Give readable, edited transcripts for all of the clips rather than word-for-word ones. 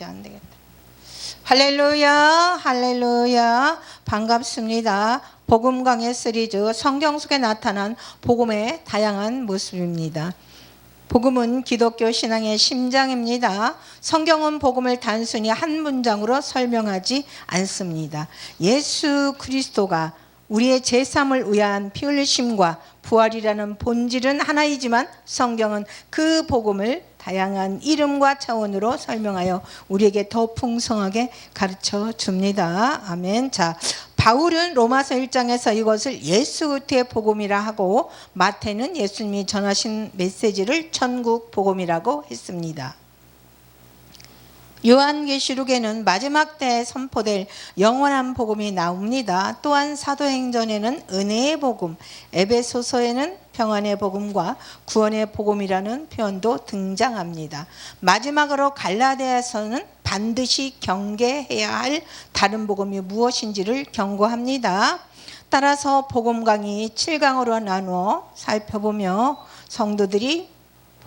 안 되겠다. 할렐루야, 할렐루야. 반갑습니다. 복음 강해 시리즈 성경 속에 나타난 복음의 다양한 모습입니다. 복음은 기독교 신앙의 심장입니다. 성경은 복음을 단순히 한 문장으로 설명하지 않습니다. 예수 그리스도가 우리의 제3을 위한 피 흘리심과 부활이라는 본질은 하나이지만 성경은 그 복음을 다양한 이름과 차원으로 설명하여 우리에게 더 풍성하게 가르쳐 줍니다. 아멘. 자, 바울은 로마서 1장에서 이것을 예수 그리스도의 복음이라 하고 마태는 예수님이 전하신 메시지를 천국 복음이라고 했습니다. 요한계시록에는 마지막 때에 선포될 영원한 복음이 나옵니다. 또한 사도행전에는 은혜의 복음, 에베소서에는 평안의 복음과 구원의 복음이라는 표현도 등장합니다. 마지막으로 갈라디아서는 반드시 경계해야 할 다른 복음이 무엇인지를 경고합니다. 따라서 복음 강의 7강으로 나누어 살펴보며 성도들이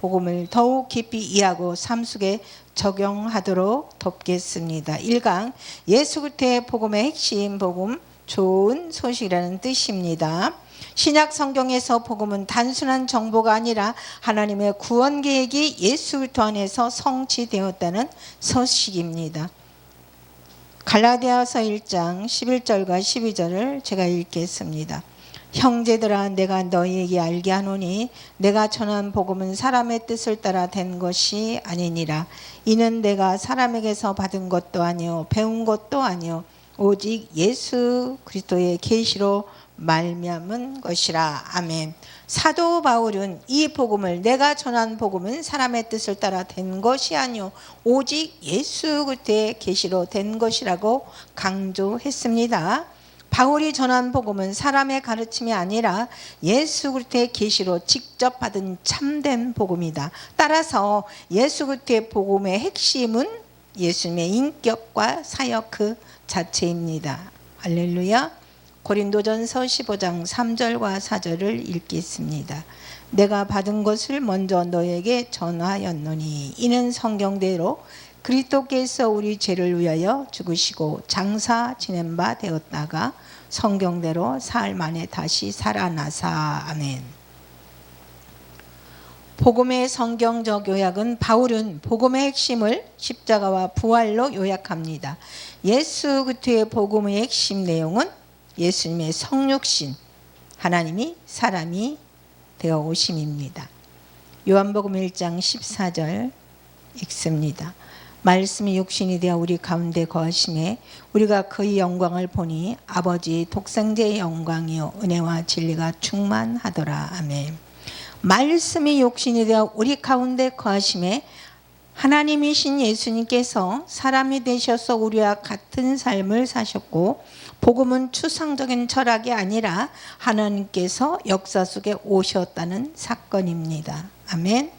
복음을 더욱 깊이 이해하고 삶 속에 적용하도록 돕겠습니다. 1강 예수 그리스도의 복음의 핵심 복음, 좋은 소식이라는 뜻입니다. 신약 성경에서 복음은 단순한 정보가 아니라 하나님의 구원 계획이 예수 그리스도 안에서 성취되었다는 소식입니다. 갈라디아서 1장 11절과 12절을 제가 읽겠습니다. 형제들아 내가 너희에게 알게 하노니 내가 전한 복음은 사람의 뜻을 따라 된 것이 아니니라. 이는 내가 사람에게서 받은 것도 아니요 배운 것도 아니요 오직 예수 그리스도의 계시로 말미암은 것이라. 아멘. 사도 바울은 이 복음을 내가 전한 복음은 사람의 뜻을 따라 된 것이 아니요 오직 예수 그리스도의 계시로 된 것이라고 강조했습니다. 바울이 전한 복음은 사람의 가르침이 아니라 예수 그리스도의 계시로 직접 받은 참된 복음이다. 따라서 예수 그리스도의 복음의 핵심은 예수님의 인격과 사역 그 자체입니다. 할렐루야. 고린도전서 15장 3절과 4절을 읽겠습니다. 내가 받은 것을 먼저 너에게 전하였노니 이는 성경대로 그리스도께서 우리 죄를 위하여 죽으시고 장사 지낸 바 되었다가 성경대로 사흘 만에 다시 살아나사. 아멘. 복음의 성경적 요약은 바울은 복음의 핵심을 십자가와 부활로 요약합니다. 예수 그리스도의 복음의 핵심 내용은 예수님의 성육신, 하나님이 사람이 되어 오심입니다. 요한복음 1장 14절 읽습니다. 말씀이 육신이 되어 우리 가운데 거하심에 우리가 그의 영광을 보니 아버지 독생자의 영광이요 은혜와 진리가 충만하더라. 아멘. 말씀이 육신이 되어 우리 가운데 거하심에 하나님이신 예수님께서 사람이 되셔서 우리와 같은 삶을 사셨고 복음은 추상적인 철학이 아니라 하나님께서 역사 속에 오셨다는 사건입니다. 아멘.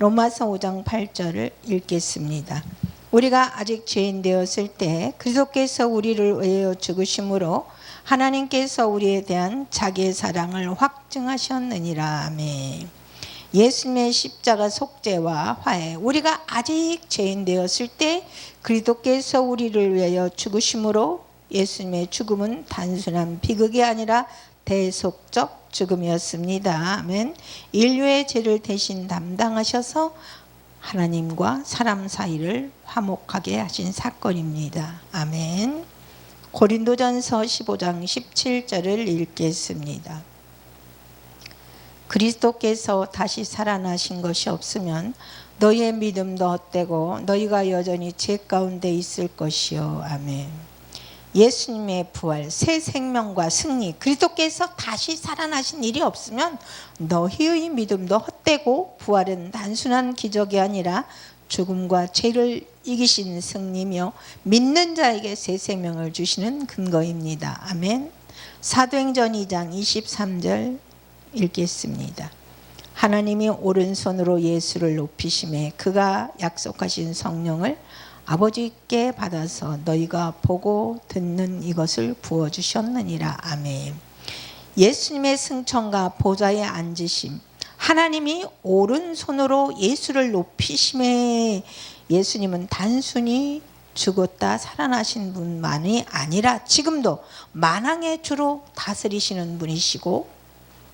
로마서 5장 8절을 읽겠습니다. 우리가 아직 죄인 되었을 때 그리스도께서 우리를 위하여 죽으심으로 하나님께서 우리에 대한 자기의 사랑을 확증하셨느니라. 아멘. 예수님의 십자가 속죄와 화해, 우리가 아직 죄인 되었을 때 그리스도께서 우리를 위하여 죽으심으로 예수님의 죽음은 단순한 비극이 아니라 대속적 죽음이었습니다. 아멘. 인류의 죄를 대신 담당하셔서 하나님과 사람 사이를 화목하게 하신 사건입니다. 아멘. 고린도전서 15장 17절을 읽겠습니다. 그리스도께서 다시 살아나신 것이 없으면 너희의 믿음도 헛되고 너희가 여전히 죄 가운데 있을 것이요. 아멘. 예수님의 부활, 새 생명과 승리, 그리스도께서 다시 살아나신 일이 없으면 너희의 믿음도 헛되고 부활은 단순한 기적이 아니라 죽음과 죄를 이기신 승리며 믿는 자에게 새 생명을 주시는 근거입니다. 아멘. 사도행전 2장 23절 읽겠습니다. 하나님이 오른손으로 예수를 높이심에 그가 약속하신 성령을 아버지께 받아서 너희가 보고 듣는 이것을 부어주셨느니라. 아멘. 예수님의 승천과 보좌에 앉으심, 하나님이 오른손으로 예수를 높이심에 예수님은 단순히 죽었다 살아나신 분만이 아니라 지금도 만왕의 주로 다스리시는 분이시고,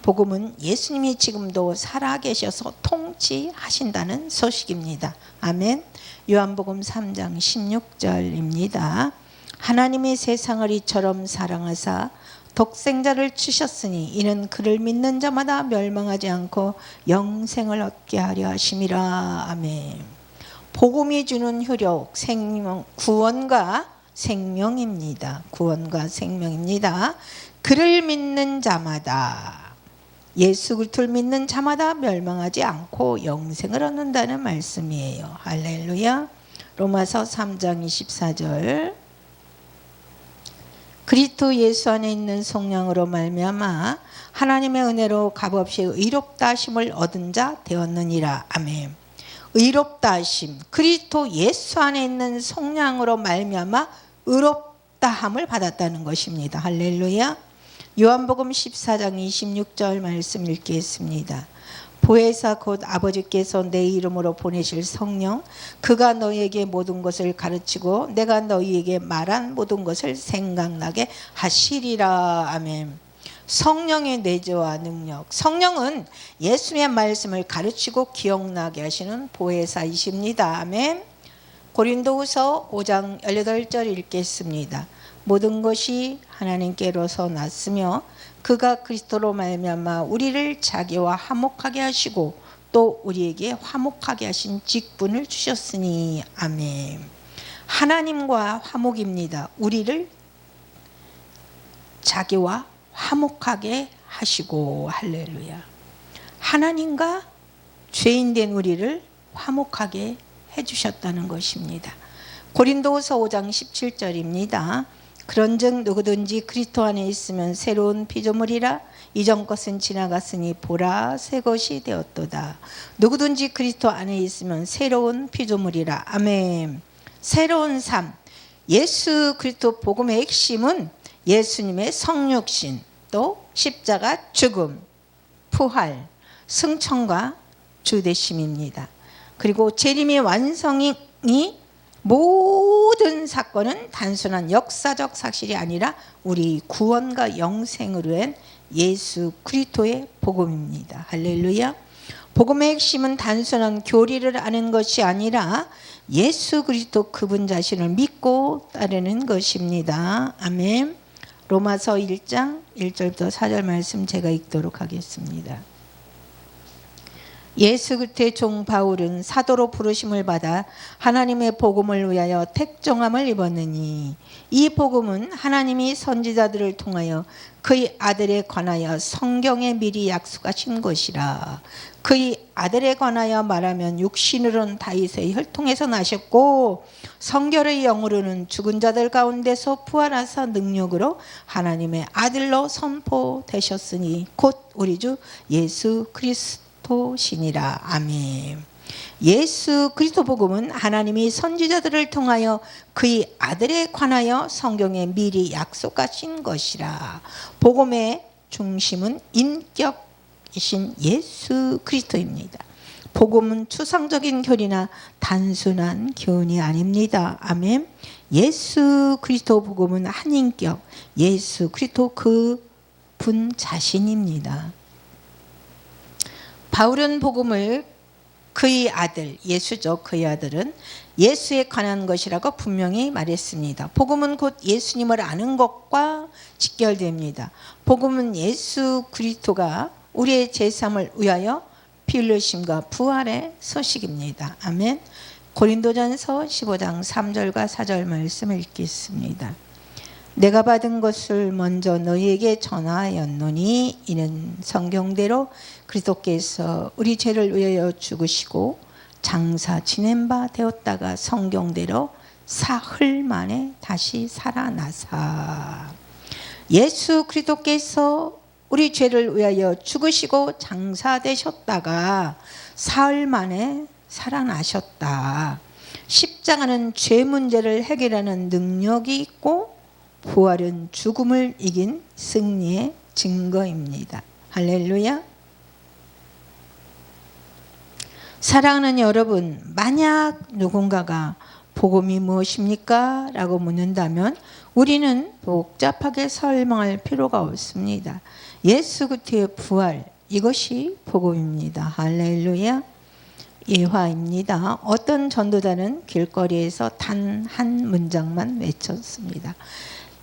복음은 예수님이 지금도 살아계셔서 통치하신다는 소식입니다. 아멘. 요한복음 3장 16절입니다. 하나님이 세상을 이처럼 사랑하사 독생자를 주셨으니 이는 그를 믿는 자마다 멸망하지 않고 영생을 얻게 하려 하심이라. 아멘. 복음이 주는 효력, 생명, 구원과 생명입니다. 구원과 생명입니다. 그를 믿는 자마다, 예수 그리스도를 믿는 자마다 멸망하지 않고 영생을 얻는다는 말씀이에요. 할렐루야. 로마서 3장 24절. 그리스도 예수 안에 있는 성령으로 말미암아 하나님의 은혜로 값없이 의롭다 하심을 얻은 자 되었느니라. 아멘. 의롭다 하심, 그리스도 예수 안에 있는 성령으로 말미암아 의롭다함을 받았다는 것입니다. 할렐루야. 요한복음 14장 26절 말씀 읽겠습니다. 보혜사 곧 아버지께서 내 이름으로 보내실 성령, 그가 너희에게 모든 것을 가르치고 내가 너희에게 말한 모든 것을 생각나게 하시리라. 아멘. 성령의 내재와 능력, 성령은 예수의 말씀을 가르치고 기억나게 하시는 보혜사이십니다. 아멘. 고린도후서 5장 18절 읽겠습니다. 모든 것이 하나님께로서 났으며 그가 그리스도로 말미암아 우리를 자기와 화목하게 하시고 또 우리에게 화목하게 하신 직분을 주셨으니. 아멘. 하나님과 화목입니다. 우리를 자기와 화목하게 하시고. 할렐루야. 하나님과 죄인된 우리를 화목하게 해주셨다는 것입니다. 고린도후서 5장 17절입니다. 그런즉 누구든지 그리스도 안에 있으면 새로운 피조물이라 이전 것은 지나갔으니 보라 새 것이 되었도다. 누구든지 그리스도 안에 있으면 새로운 피조물이라. 아멘. 새로운 삶. 예수 그리스도 복음의 핵심은 예수님의 성육신, 또 십자가 죽음, 부활, 승천과 주되심입니다. 그리고 재림의 완성이 모든 사건은 단순한 역사적 사실이 아니라 우리 구원과 영생을 위한 예수 그리스도의 복음입니다. 할렐루야. 복음의 핵심은 단순한 교리를 아는 것이 아니라 예수 그리스도 그분 자신을 믿고 따르는 것입니다. 아멘. 로마서 1장 1절부터 4절 말씀 제가 읽도록 하겠습니다. 예수 그리스도의 종 바울은 사도로 부르심을 받아 하나님의 복음을 위하여 택정함을 입었느니 이 복음은 하나님이 선지자들을 통하여 그의 아들에 관하여 성경에 미리 약속하신 것이라. 그의 아들에 관하여 말하면 육신으로는 다윗의 혈통에서 나셨고 성결의 영으로는 죽은 자들 가운데서 부활하사 능력으로 하나님의 아들로 선포되셨으니 곧 우리 주 예수 그리스도시니라. 아멘. 예수 그리스도 복음은 하나님이 선지자들을 통하여 그의 아들에 관하여 성경에 미리 약속하신 것이라. 복음의 중심은 인격이신 예수 그리스도입니다. 복음은 추상적인 교리나 단순한 교훈이 아닙니다. 아멘. 예수 그리스도 복음은 한 인격, 예수 그리스도 그분 자신입니다. 바울은 복음을 그의 아들, 예수죠. 그의 아들은 예수에 관한 것이라고 분명히 말했습니다. 복음은 곧 예수님을 아는 것과 직결됩니다. 복음은 예수 그리스도가 우리의 제3을 위하여 피 흘리심과 부활의 소식입니다. 아멘. 고린도전서 15장 3절과 4절 말씀을 읽겠습니다. 내가 받은 것을 먼저 너희에게 전하였노니 이는 성경대로 그리스도께서 우리 죄를 위하여 죽으시고 장사 지낸 바 되었다가 성경대로 사흘 만에 다시 살아나사. 예수 그리스도께서 우리 죄를 위하여 죽으시고 장사되셨다가 사흘 만에 살아나셨다. 십자가는 죄 문제를 해결하는 능력이 있고 부활은 죽음을 이긴 승리의 증거입니다. 할렐루야. 사랑하는 여러분, 만약 누군가가 복음이 무엇입니까? 라고 묻는다면 우리는 복잡하게 설명할 필요가 없습니다. 예수 그리스도의 부활, 이것이 복음입니다. 할렐루야. 예화입니다. 어떤 전도자는 길거리에서 단 한 문장만 외쳤습니다.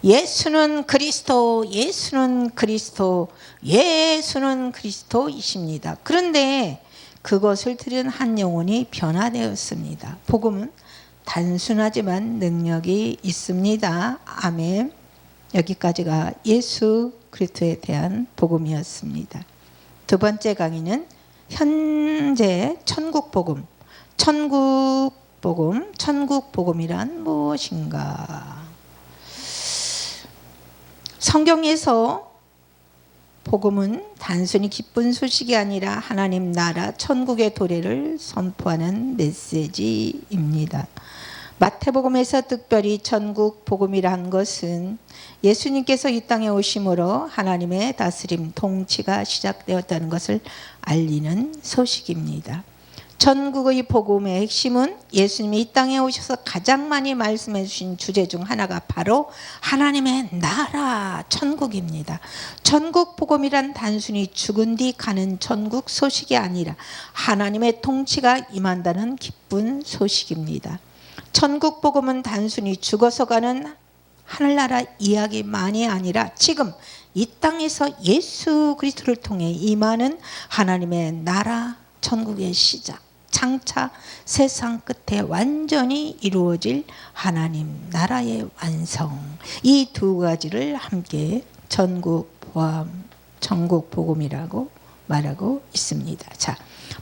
예수는 그리스도, 예수는 그리스도, 예수는 그리스도이십니다. 그런데 그것을 들은 한 영혼이 변화되었습니다. 복음은 단순하지만 능력이 있습니다. 아멘. 여기까지가 예수 그리스도에 대한 복음이었습니다. 두 번째 강의는 현재 천국 복음. 천국 복음이란 무엇인가? 성경에서 복음은 단순히 기쁜 소식이 아니라 하나님 나라 천국의 도래를 선포하는 메시지입니다. 마태복음에서 특별히 천국 복음이란 것은 예수님께서 이 땅에 오심으로 하나님의 다스림 통치가 시작되었다는 것을 알리는 소식입니다. 천국의 복음의 핵심은 예수님이 이 땅에 오셔서 가장 많이 말씀해 주신 주제 중 하나가 바로 하나님의 나라 천국입니다. 천국 복음이란 단순히 죽은 뒤 가는 천국 소식이 아니라 하나님의 통치가 임한다는 기쁜 소식입니다. 천국 복음은 단순히 죽어서 가는 하늘나라 이야기만이 아니라 지금 이 땅에서 예수 그리스도를 통해 임하는 하나님의 나라 천국의 시작, 장차 세상 끝에 완전히 이루어질 하나님 나라의 완성, 이 두 가지를 함께 천국 복음이라고 말하고 있습니다. 자,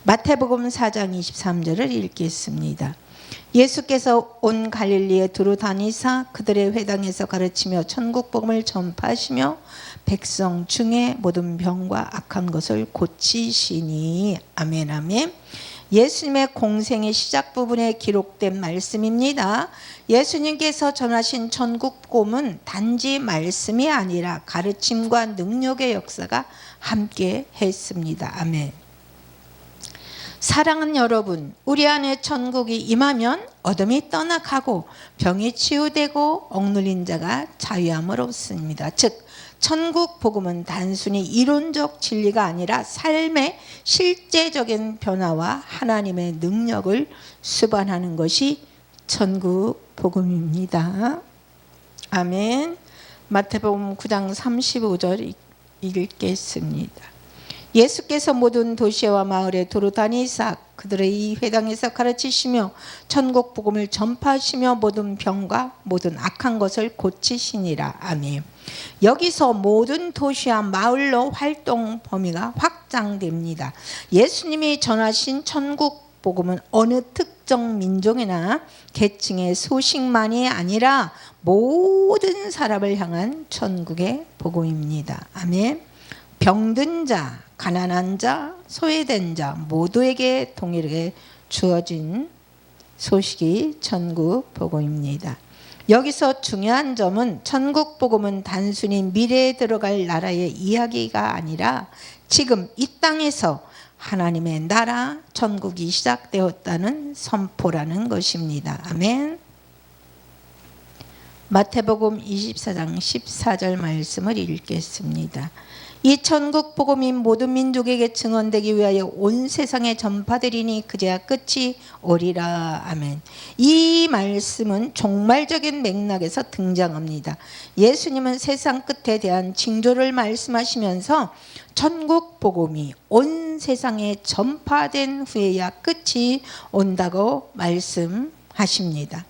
마태복음 4장 23절을 읽겠습니다. 예수께서 온 갈릴리에 두루 다니사 그들의 회당에서 가르치며 천국 복음을 전파하시며 백성 중에 모든 병과 악한 것을 고치시니. 아멘 아멘. 예수님의 공생의 시작 부분에 기록된 말씀입니다. 예수님께서 전하신 천국 복음은 단지 말씀이 아니라 가르침과 능력의 역사가 함께 했습니다. 아멘. 사랑하는 여러분, 우리 안에 천국이 임하면 어둠이 떠나가고 병이 치유되고 억눌린 자가 자유함을 얻습니다. 즉 천국 복음은 단순히 이론적 진리가 아니라 삶의 실제적인 변화와 하나님의 능력을 수반하는 것이 천국 복음입니다. 아멘. 마태복음 9장 35절 읽겠습니다. 예수께서 모든 도시와 마을에 두루 다니사 그들의 이 회당에서 가르치시며 천국 복음을 전파하시며 모든 병과 모든 악한 것을 고치시니라. 아멘. 여기서 모든 도시와 마을로 활동 범위가 확장됩니다. 예수님이 전하신 천국 복음은 어느 특정 민족이나 계층의 소식만이 아니라 모든 사람을 향한 천국의 복음입니다. 아멘. 병든 자, 가난한 자, 소외된 자 모두에게 동일하게 주어진 소식이 천국 복음입니다. 여기서 중요한 점은 천국 복음은 단순히 미래에 들어갈 나라의 이야기가 아니라 지금 이 땅에서 하나님의 나라 천국이 시작되었다는 선포라는 것입니다. 아멘. 마태복음 24장 14절 말씀을 읽겠습니다. 이 천국 복음이 모든 민족에게 증언되기 위하여 온 세상에 전파되리니 그제야 끝이 오리라. 아멘. 이 말씀은 종말적인 맥락에서 등장합니다. 예수님은 세상 끝에 대한 징조를 말씀하시면서 천국 복음이 온 세상에 전파된 후에야 끝이 온다고 말씀하십니다.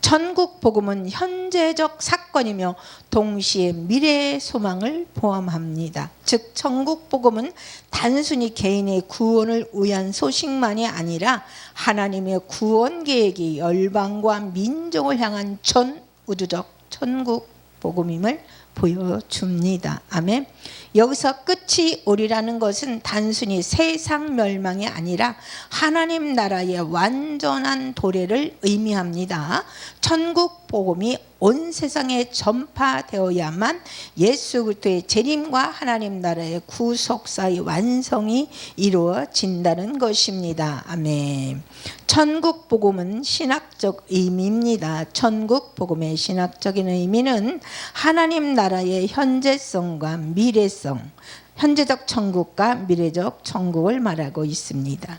천국 복음은 현재적 사건이며 동시에 미래의 소망을 포함합니다. 즉 천국 복음은 단순히 개인의 구원을 위한 소식만이 아니라 하나님의 구원 계획이 열방과 민족을 향한 전 우주적 천국 복음임을 보여줍니다. 아멘. 여기서 끝이 오리라는 것은 단순히 세상 멸망이 아니라 하나님 나라의 완전한 도래를 의미합니다. 천국 복음이 온 세상에 전파되어야만 예수 그리스도의 재림과 하나님 나라의 구속사의 완성이 이루어진다는 것입니다. 아멘. 천국 복음은 신학적 의미입니다. 천국 복음의 신학적인 의미는 하나님 나라의 현재성과 미래성, 현재적 천국과 미래적 천국을 말하고 있습니다.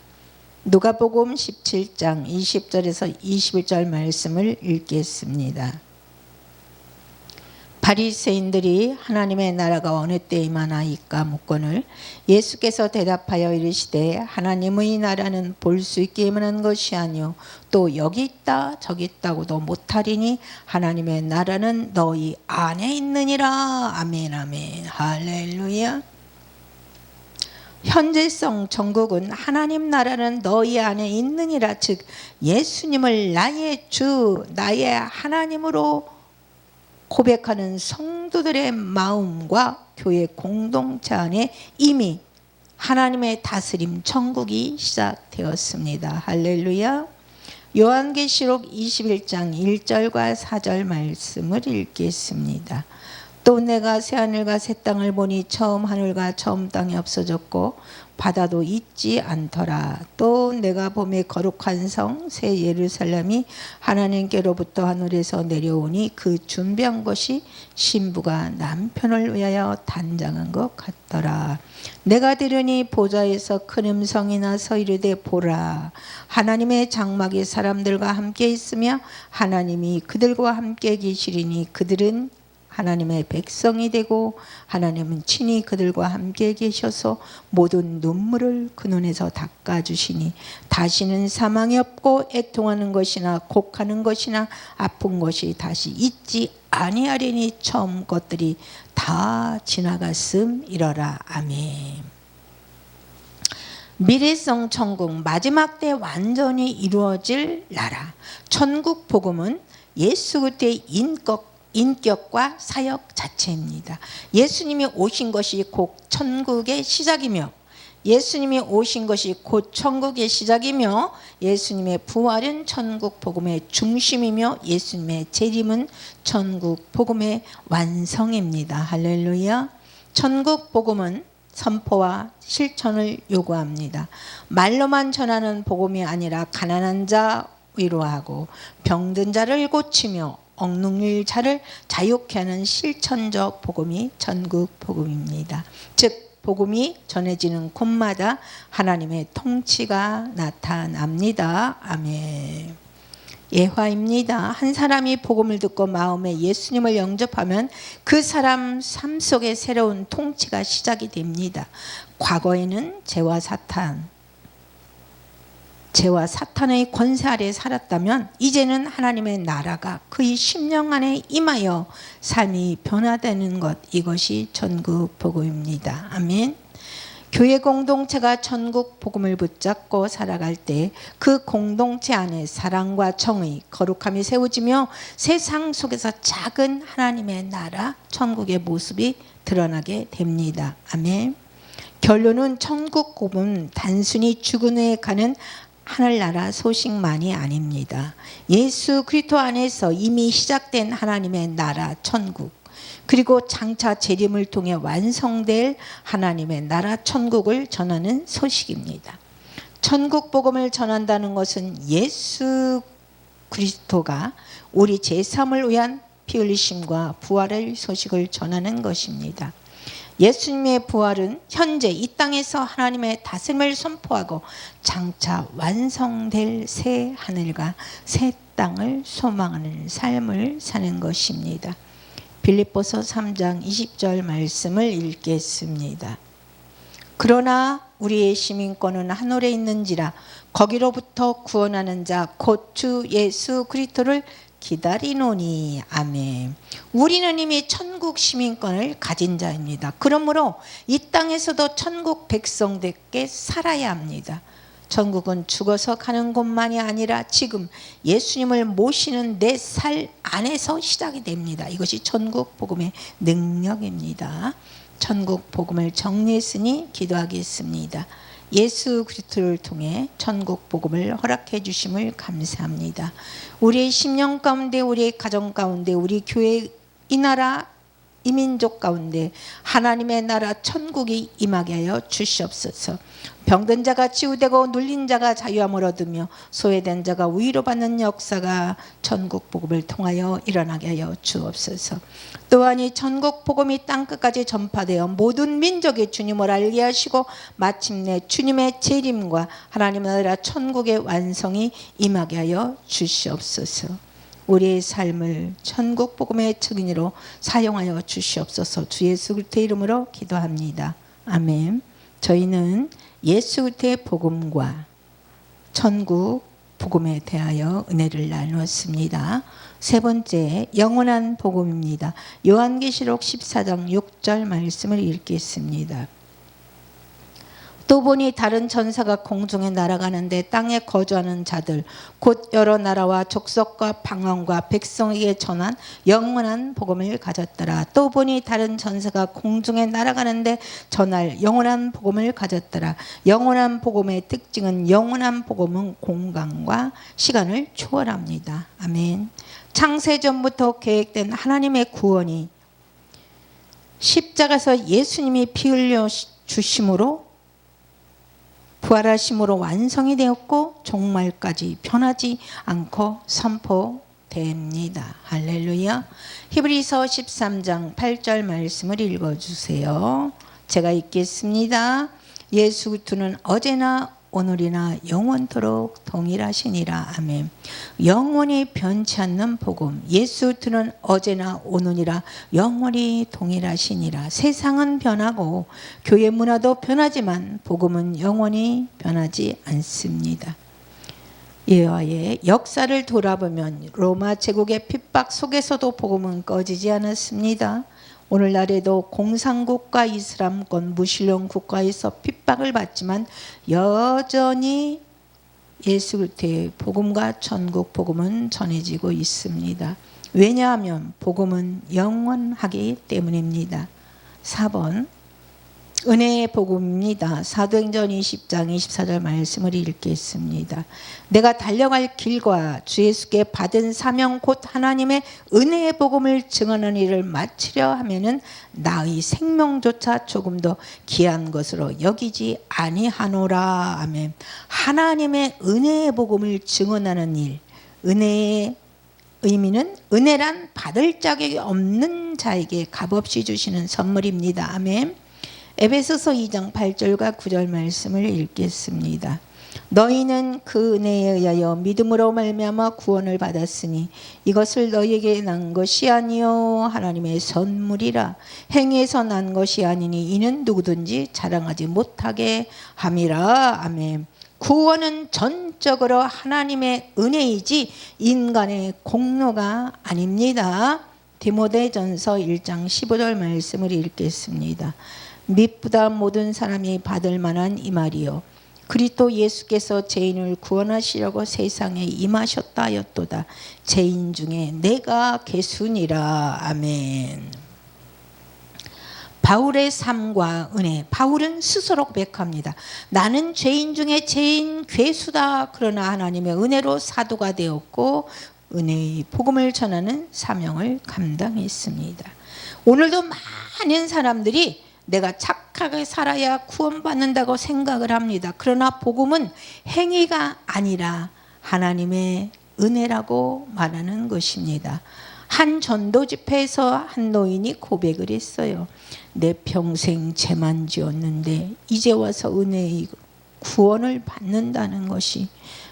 누가복음 17장 20절에서 21절 말씀을 읽겠습니다. 바리새인들이 하나님의 나라가 어느 때에 임하나이까 묻거늘 예수께서 대답하여 이르시되 하나님의 나라는 볼 수 있게 임하는 것이 아니요 또 여기 있다 저기 있다고도 못하리니 하나님의 나라는 너희 안에 있느니라. 아멘 아멘 할렐루야. 현재성 천국은 하나님 나라는 너희 안에 있느니라, 즉 예수님을 나의 주 나의 하나님으로 고백하는 성도들의 마음과 교회 공동체 안에 이미 하나님의 다스림 천국이 시작되었습니다. 할렐루야. 요한계시록 21장 1절과 4절 말씀을 읽겠습니다. 또 내가 새하늘과 새 땅을 보니 처음 하늘과 처음 땅이 없어졌고 바다도 있지 않더라. 또 내가 보매 거룩한 성 새 예루살렘이 하나님께로부터 하늘에서 내려오니 그 준비한 것이 신부가 남편을 위하여 단장한 것 같더라. 내가 들으니 보좌에서 큰 음성이 나서 이르되 보라 하나님의 장막이 사람들과 함께 있으며 하나님이 그들과 함께 계시리니 그들은 하나님의 백성이 되고 하나님은 친히 그들과 함께 계셔서 모든 눈물을 그 눈에서 닦아주시니 다시는 사망이 없고 애통하는 것이나 곡하는 것이나 아픈 것이 다시 있지 아니하리니 처음 것들이 다 지나갔음이러라. 아멘. 미래성 천국 마지막 때 완전히 이루어질 나라. 천국 복음은 예수 그리스도의 인격과 사역 자체입니다. 예수님이 오신 것이 곧 천국의 시작이며 예수님이 오신 것이 곧 천국의 시작이며 예수님의 부활은 천국 복음의 중심이며 예수님의 재림은 천국 복음의 완성입니다. 할렐루야. 천국 복음은 선포와 실천을 요구합니다. 말로만 전하는 복음이 아니라 가난한 자 위로하고 병든 자를 고치며 억눌린 자를 자유케 하는 실천적 복음이 천국 복음입니다. 즉 복음이 전해지는 곳마다 하나님의 통치가 나타납니다. 아멘. 예화입니다. 한 사람이 복음을 듣고 마음에 예수님을 영접하면 그 사람 삶 속에 새로운 통치가 시작이 됩니다. 과거에는 죄와 사탄의 권세 아래 살았다면 이제는 하나님의 나라가 그의 심령 안에 임하여 삶이 변화되는 것, 이것이 천국 복음입니다. 아멘. 교회 공동체가 천국 복음을 붙잡고 살아갈 때 그 공동체 안에 사랑과 정의, 거룩함이 세워지며 세상 속에서 작은 하나님의 나라, 천국의 모습이 드러나게 됩니다. 아멘. 결론은 천국 복음은 단순히 죽은 후에 가는 하늘나라 소식만이 아닙니다. 예수 그리스도 안에서 이미 시작된 하나님의 나라 천국, 그리고 장차 재림을 통해 완성될 하나님의 나라 천국을 전하는 소식입니다. 천국 복음을 전한다는 것은 예수 그리스도가 우리 제3을 위한 피 흘리심과 부활의 소식을 전하는 것입니다. 예수님의 부활은 현재 이 땅에서 하나님의 다스림을 선포하고 장차 완성될 새 하늘과 새 땅을 소망하는 삶을 사는 것입니다. 빌립보서 3장 20절 말씀을 읽겠습니다. 그러나 우리의 시민권은 하늘에 있는지라 거기로부터 구원하는 자 곧 주 예수 그리스도를 기다리노니. 아멘. 우리는 이미 천국 시민권을 가진 자입니다. 그러므로 이 땅에서도 천국 백성답게 살아야 합니다. 천국은 죽어서 가는 곳만이 아니라 지금 예수님을 모시는 내 살 안에서 시작이 됩니다. 이것이 천국 복음의 능력입니다. 천국 복음을 정리했으니 기도하겠습니다. 예수 그리스도를 통해 천국 복음을 허락해 주심을 감사합니다. 우리의 심령 가운데, 우리의 가정 가운데, 우리 교회 이 나라 이 민족 가운데 하나님의 나라 천국이 임하게 하여 주시옵소서. 병든 자가 치유되고 눌린 자가 자유함을 얻으며 소외된 자가 위로받는 역사가 천국 복음을 통하여 일어나게 하여 주옵소서. 또한 이 천국 복음이 땅끝까지 전파되어 모든 민족이 주님을 알게 하시고 마침내 주님의 재림과 하나님의 나라 천국의 완성이 임하게 하여 주시옵소서. 우리의 삶을 천국 복음의 증인으로 사용하여 주시옵소서. 주 예수 그리스도의 이름으로 기도합니다. 아멘. 저희는 예수 그리스도의 복음과 천국 복음에 대하여 은혜를 나누었습니다. 세 번째, 영원한 복음입니다. 요한계시록 14장 6절 말씀을 읽겠습니다. 또 보니 다른 천사가 공중에 날아가는데 땅에 거주하는 자들 곧 여러 나라와 족속과 방언과 백성에게 전한 영원한 복음을 가졌더라. 또 보니 다른 천사가 공중에 날아가는데 전할 영원한 복음을 가졌더라. 영원한 복음의 특징은 영원한 복음은 공간과 시간을 초월합니다. 아멘. 창세전부터 계획된 하나님의 구원이 십자가에서 예수님이 피 흘려 주심으로 부활하심으로 완성이 되었고 종말까지 변하지 않고 선포됩니다. 할렐루야. 히브리서 13장 8절 말씀을 읽어주세요. 제가 읽겠습니다. 예수 그리스도는 어제나 오늘이나 영원토록 동일하시니라. 아멘. 영원히 변치 않는 복음. 예수 그리스도는 어제나 오늘이라 영원히 동일하시니라. 세상은 변하고 교회 문화도 변하지만 복음은 영원히 변하지 않습니다. 예화의 역사를 돌아보면 로마 제국의 핍박 속에서도 복음은 꺼지지 않았습니다. 오늘날에도 공산국가 이슬람권 무슬림 국가에서 핍박을 받지만 여전히 예수 그리스도의 복음과 천국 복음은 전해지고 있습니다. 왜냐하면 복음은 영원하기 때문입니다. 4번 은혜의 복음입니다. 사도행전 20장 24절 말씀을 읽겠습니다. 내가 달려갈 길과 주 예수께 받은 사명 곧 하나님의 은혜의 복음을 증언하는 일을 마치려 하면은 나의 생명조차 조금 더 귀한 것으로 여기지 아니하노라. 아멘. 하나님의 은혜의 복음을 증언하는 일. 은혜의 의미는 은혜란 받을 자격이 없는 자에게 값없이 주시는 선물입니다. 아멘. 에베소서 2장 8절과 9절 말씀을 읽겠습니다. 너희는 그 은혜에 의하여 믿음으로 말미암아 구원을 받았으니 이것을 너희에게 난 것이 아니요 하나님의 선물이라. 행위에서 난 것이 아니니 이는 누구든지 자랑하지 못하게 함이라. 아멘. 구원은 전적으로 하나님의 은혜이지 인간의 공로가 아닙니다. 디모데전서 1장 15절 말씀을 읽겠습니다. 믿보다 모든 사람이 받을 만한 이 말이요 그리스도 예수께서 죄인을 구원하시려고 세상에 임하셨다 하였도다. 죄인 중에 내가 괴순이라. 아멘. 바울의 삶과 은혜. 바울은 스스로 고백합니다. 나는 죄인 중에 죄인 괴수다. 그러나 하나님의 은혜로 사도가 되었고 은혜의 복음을 전하는 사명을 감당했습니다. 오늘도 많은 사람들이 내가 착하게 살아야 구원받는다고 생각을 합니다. 그러나 복음은 행위가 아니라 하나님의 은혜라고 말하는 것입니다. 한 전도 집회에서 한 노인이 고백을 했어요. 내 평생 죄만 지었는데 이제 와서 은혜의 구원을 받는다는 것이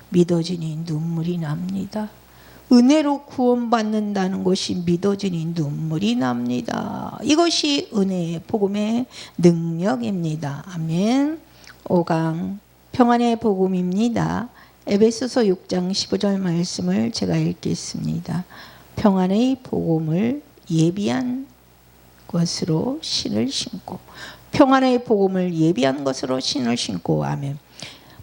믿어지니 눈물이 납니다. 은혜로 구원받는다는 것이 믿어지니 눈물이 납니다. 이것이 은혜의 복음의 능력입니다. 아멘. 5강 평안의 복음입니다. 에베소서 6장 15절 말씀을 제가 읽겠습니다. 평안의 복음을 예비한 것으로 신을 신고 평안의 복음을 예비한 것으로 신을 신고. 아멘.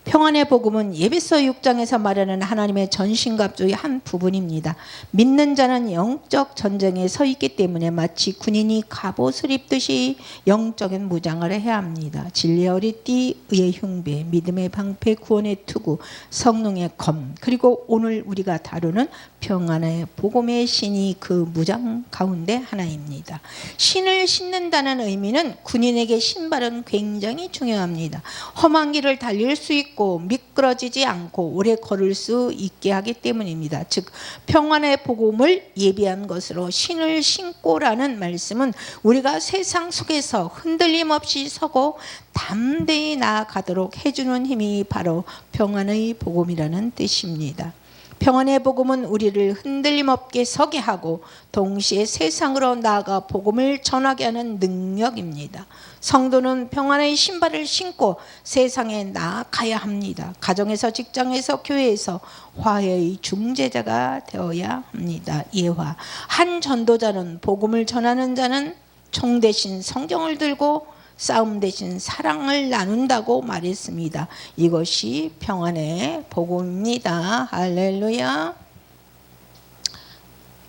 평안의 복음은 에베소 6장에서 말하는 하나님의 전신갑주의 한 부분입니다. 믿는 자는 영적 전쟁에 서 있기 때문에 마치 군인이 갑옷을 입듯이 영적인 무장을 해야 합니다. 진리의 어리띠, 의의 흉배, 믿음의 방패, 구원의 투구, 성령의 검, 그리고 오늘 우리가 다루는 평안의 복음의 신이 그 무장 가운데 하나입니다. 신을 신는다는 의미는 군인에게 신발은 굉장히 중요합니다. 험한 길을 달릴 수 있고 미끄러지지 않고 오래 걸을 수 있게 하기 때문입니다. 즉 평안의 복음을 예비한 것으로 신을 신고라는 말씀은 우리가 세상 속에서 흔들림 없이 서고 담대히 나아가도록 해주는 힘이 바로 평안의 복음이라는 뜻입니다. 평안의 복음은 우리를 흔들림 없게 서게 하고 동시에 세상으로 나아가 복음을 전하게 하는 능력입니다. 성도는 평안의 신발을 신고 세상에 나아가야 합니다. 가정에서, 직장에서, 교회에서 화해의 중재자가 되어야 합니다. 예화. 한 전도자는, 복음을 전하는 자는 총 대신 성경을 들고 싸움 대신 사랑을 나눈다고 말했습니다. 이것이 평안의 복음입니다. 할렐루야.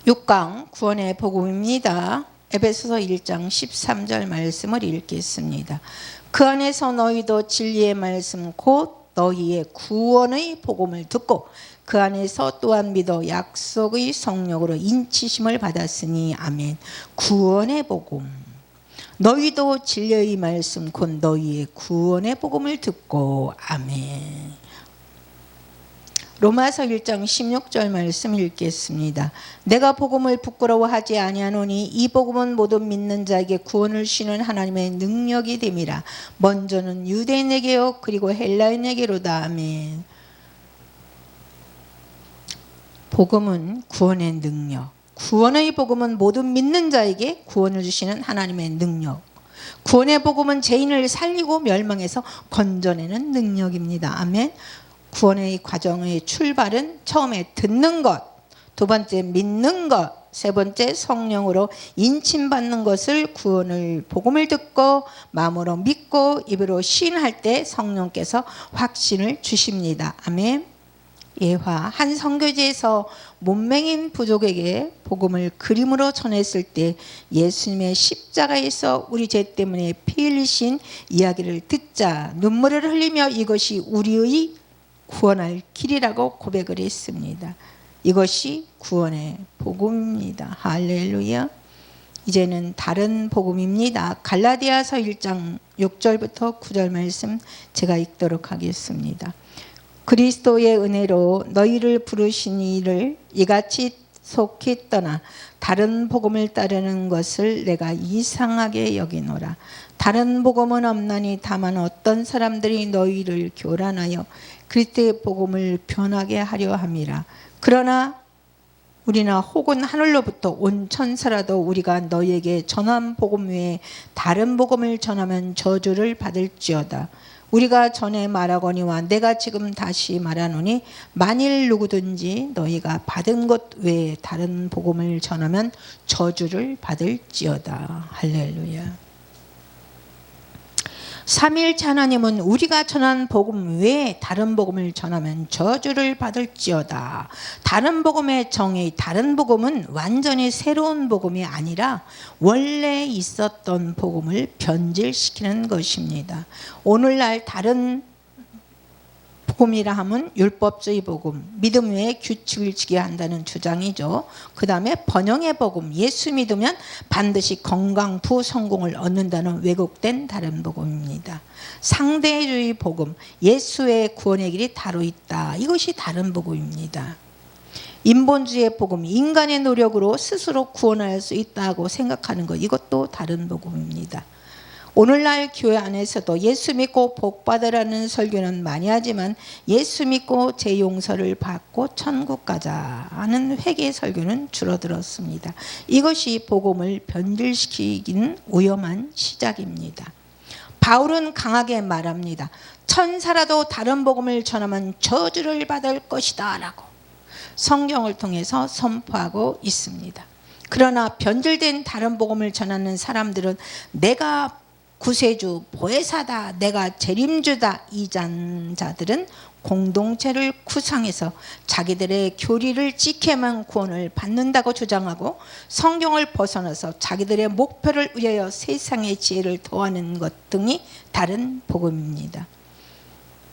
6강 구원의 복음입니다. 에베소서 1장 13절 말씀을 읽겠습니다. 그 안에서 너희도 진리의 말씀 곧 너희의 구원의 복음을 듣고 그 안에서 또한 믿어 약속의 성령으로 인치심을 받았으니 아멘. 구원의 복음. 너희도 진리의 말씀 곧 너희의 구원의 복음을 듣고 아멘. 로마서 1장 16절 말씀 읽겠습니다. 내가 복음을 부끄러워하지 아니하노니 이 복음은 모든 믿는 자에게 구원을 주시는 하나님의 능력이 됨이라. 먼저는 유대인에게요 그리고 헬라인에게로다. 아멘. 복음은 구원의 능력. 구원의 복음은 모든 믿는 자에게 구원을 주시는 하나님의 능력. 구원의 복음은 죄인을 살리고 멸망해서 건져내는 능력입니다. 아멘. 구원의 과정의 출발은 처음에 듣는 것, 두 번째 믿는 것, 세 번째 성령으로 인침받는 것을 구원을 복음을 듣고 마음으로 믿고 입으로 시인할 때 성령께서 확신을 주십니다. 아멘. 예화. 한 선교지에서 문맹인 부족에게 복음을 그림으로 전했을 때 예수님의 십자가에서 우리 죄 때문에 피 흘리신 이야기를 듣자 눈물을 흘리며 이것이 우리의 구원할 길이라고 고백을 했습니다. 이것이 구원의 복음입니다. 할렐루야. 이제는 다른 복음입니다. 갈라디아서 1장 6절부터 9절 말씀 제가 읽도록 하겠습니다. 그리스도의 은혜로 너희를 부르신 이를 이같이 속히 떠나 다른 복음을 따르는 것을 내가 이상하게 여기노라. 다른 복음은 없나니 다만 어떤 사람들이 너희를 교란하여 그리스도의 복음을 변하게 하려 함이라. 그러나 우리나 혹은 하늘로부터 온 천사라도 우리가 너희에게 전한 복음 외에 다른 복음을 전하면 저주를 받을지어다. 우리가 전에 말하거니와 내가 지금 다시 말하노니 만일 누구든지 너희가 받은 것 외에 다른 복음을 전하면 저주를 받을지어다. 할렐루야. 삼위일체 하나님은 우리가 전한 복음 외에 다른 복음을 전하면 저주를 받을지어다. 다른 복음의 정의, 다른 복음은 완전히 새로운 복음이 아니라 원래 있었던 복음을 변질시키는 것입니다. 오늘날 다른 복음이라 하면 율법주의 복음, 믿음 외에 규칙을 지켜야 한다는 주장이죠. 그 다음에 번영의 복음, 예수 믿으면 반드시 건강, 부, 성공을 얻는다는 왜곡된 다른 복음입니다. 상대주의 복음, 예수의 구원의 길이 따로 있다. 이것이 다른 복음입니다. 인본주의 복음, 인간의 노력으로 스스로 구원할 수 있다고 생각하는 것, 이것도 다른 복음입니다. 오늘날 교회 안에서도 예수 믿고 복 받으라는 설교는 많이 하지만 예수 믿고 죄 용서를 받고 천국 가자 하는 회개 설교는 줄어들었습니다. 이것이 복음을 변질시키기는 위험한 시작입니다. 바울은 강하게 말합니다. 천사라도 다른 복음을 전하면 저주를 받을 것이다 라고 성경을 통해서 선포하고 있습니다. 그러나 변질된 다른 복음을 전하는 사람들은 내가 구세주, 보혜사다, 내가 재림주다, 이전자들은 공동체를 구성해서 자기들의 교리를 지켜야만 구원을 받는다고 주장하고 성경을 벗어나서 자기들의 목표를 위하여 세상의 지혜를 더하는 것 등이 다른 복음입니다.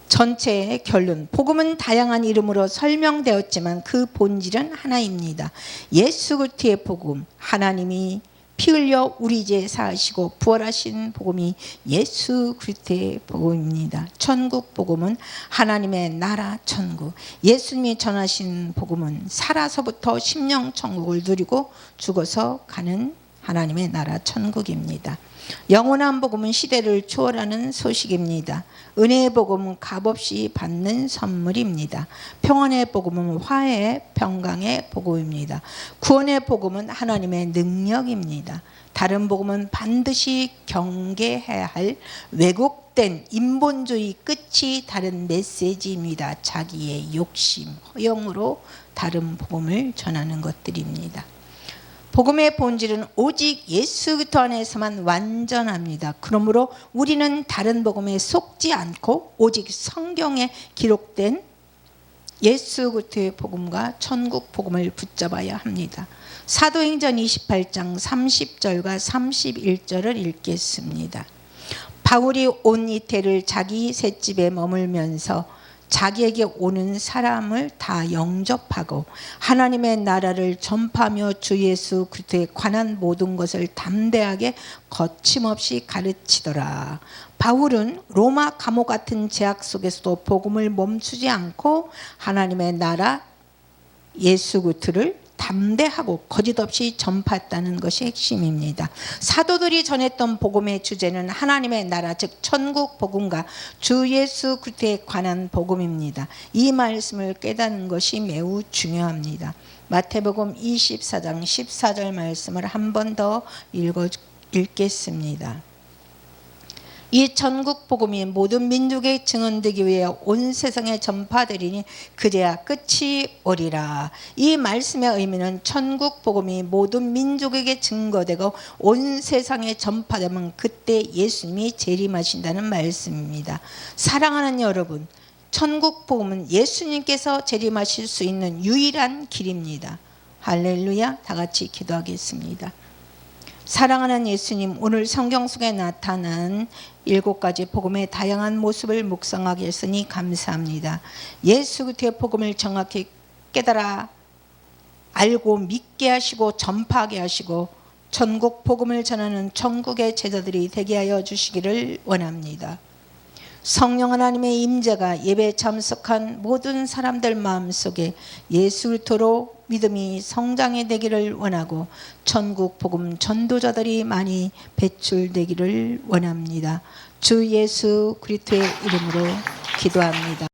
전체의 결론, 복음은 다양한 이름으로 설명되었지만 그 본질은 하나입니다. 예수 그리스도의 복음, 하나님이 피 흘려 우리 죄 사하시고 부활하신 복음이 예수 그리스도의 복음입니다. 천국 복음은 하나님의 나라 천국, 예수님이 전하신 복음은 살아서부터 심령 천국을 누리고 죽어서 가는 하나님의 나라 천국입니다. 영원한 복음은 시대를 초월하는 소식입니다. 은혜의 복음은 값없이 받는 선물입니다. 평안의 복음은 화해, 평강의 복음입니다. 구원의 복음은 하나님의 능력입니다. 다른 복음은 반드시 경계해야 할 왜곡된 인본주의 끝이 다른 메시지입니다. 자기의 욕심, 허영으로 다른 복음을 전하는 것들입니다. 복음의 본질은 오직 예수 그리스도 안에서만 완전합니다. 그러므로 우리는 다른 복음에 속지 않고 오직 성경에 기록된 예수 그리스도의 복음과 천국 복음을 붙잡아야 합니다. 사도행전 28장 30절과 31절을 읽겠습니다. 바울이 온 이태를 자기 셋집에 머물면서 자기에게 오는 사람을 다 영접하고 하나님의 나라를 전파하며 주 예수 그리스도에 관한 모든 것을 담대하게 거침없이 가르치더라. 바울은 로마 감옥 같은 제약 속에서도 복음을 멈추지 않고 하나님의 나라 예수 그리스도를 담대하고 거짓없이 전파했다는 것이 핵심입니다. 사도들이 전했던 복음의 주제는 하나님의 나라 즉 천국 복음과 주 예수 그리스도에 관한 복음입니다. 이 말씀을 깨닫는 것이 매우 중요합니다. 마태복음 24장 14절 말씀을 한 번 더 읽겠습니다. 이 천국 복음이 모든 민족에 증언되기 위해 온 세상에 전파되리니 그제야 끝이 오리라. 이 말씀의 의미는 천국 복음이 모든 민족에게 증거되고 온 세상에 전파되면 그때 예수님이 재림하신다는 말씀입니다. 사랑하는 여러분, 천국 복음은 예수님께서 재림하실 수 있는 유일한 길입니다. 할렐루야. 다 같이 기도하겠습니다. 사랑하는 예수님, 오늘 성경 속에 나타난 7가지 복음의 다양한 모습을 묵상하게 했으니 감사합니다. 예수 그리스도의 복음을 정확히 깨달아 알고 믿게 하시고 전파하게 하시고 천국 복음을 전하는 천국의 제자들이 되게 하여 주시기를 원합니다. 성령 하나님의 임재가 예배에 참석한 모든 사람들 마음속에 예수 그리스도로 믿음이 성장해 되기를 원하고 천국 복음 전도자들이 많이 배출되기를 원합니다. 주 예수 그리스도의 이름으로 기도합니다.